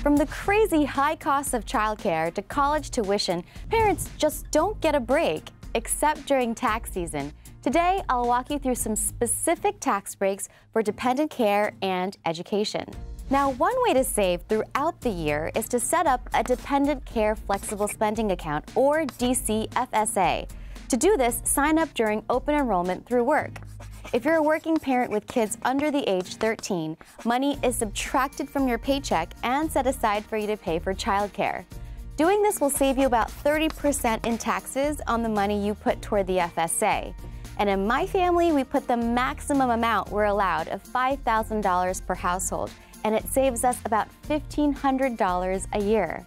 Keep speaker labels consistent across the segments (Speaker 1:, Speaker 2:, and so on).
Speaker 1: From the crazy high costs of childcare to college tuition, parents just don't get a break, except during tax season. Today, I'll walk you through some specific tax breaks for dependent care and education. Now, one way to save throughout the year is to set up a Dependent Care Flexible Spending Account, or DCFSA. To do this, sign up during open enrollment through work. If you're a working parent with kids under the age 13, money is subtracted from your paycheck and set aside for you to pay for childcare. Doing this will save you about 30% in taxes on the money you put toward the FSA. And in my family, we put the maximum amount we're allowed of $5,000 per household, and it saves us about $1,500 a year.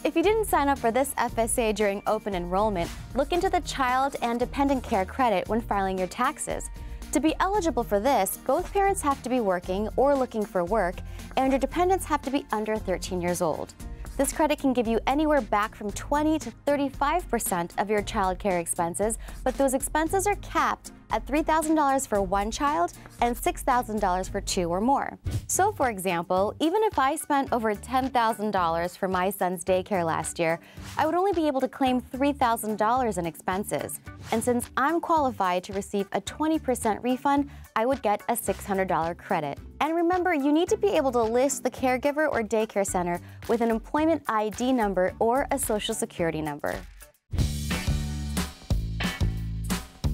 Speaker 1: If you didn't sign up for this FSA during open enrollment, look into the Child and Dependent Care Credit when filing your taxes. To be eligible for this, both parents have to be working or looking for work, and your dependents have to be under 13 years old. This credit can give you anywhere back from 20 to 35% of your child care expenses, but those expenses are capped at $3,000 for one child and $6,000 for two or more. So, for example, even if I spent over $10,000 for my son's daycare last year, I would only be able to claim $3,000 in expenses. And since I'm qualified to receive a 20% refund, I would get a $600 credit. And remember, you need to be able to list the caregiver or daycare center with an employment ID number or a social security number.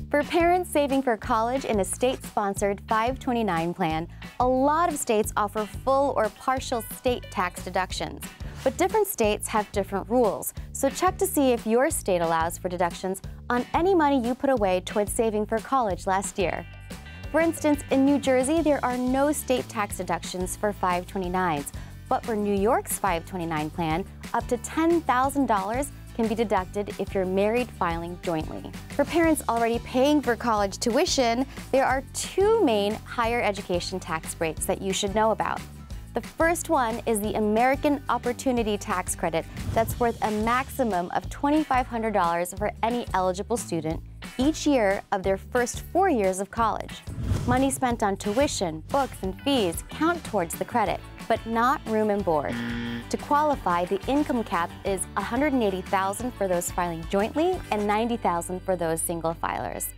Speaker 1: For parents saving for college in a state-sponsored 529 plan, a lot of states offer full or partial state tax deductions. But different states have different rules, so check to see if your state allows for deductions on any money you put away towards saving for college last year. For instance, in New Jersey, there are no state tax deductions for 529s, but for New York's 529 plan, up to $10,000 can be deducted if you're married filing jointly. For parents already paying for college tuition, there are two main higher education tax breaks that you should know about. The first one is the American Opportunity Tax Credit that's worth a maximum of $2,500 for any eligible student each year of their first 4 years of college. Money spent on tuition, books, and fees count towards the credit, but not room and board. To qualify, the income cap is $180,000 for those filing jointly and $90,000 for those single filers.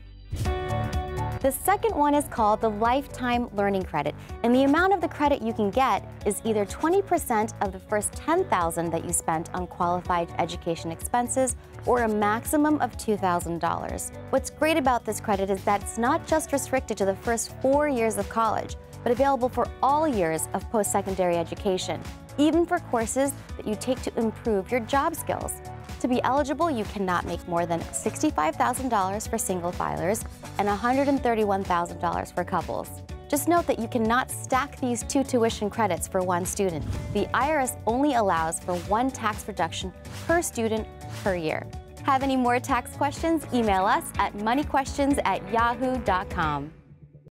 Speaker 1: The second one is called the Lifetime Learning Credit, and the amount of the credit you can get is either 20% of the first $10,000 that you spent on qualified education expenses or a maximum of $2,000. What's great about this credit is that it's not just restricted to the first 4 years of college, but available for all years of post-secondary education, even for courses that you take to improve your job skills. To be eligible, you cannot make more than $65,000 for single filers and $131,000 for couples. Just note that you cannot stack these two tuition credits for one student. The IRS only allows for one tax reduction per student per year. Have any more tax questions? Email us at moneyquestions@yahoo.com.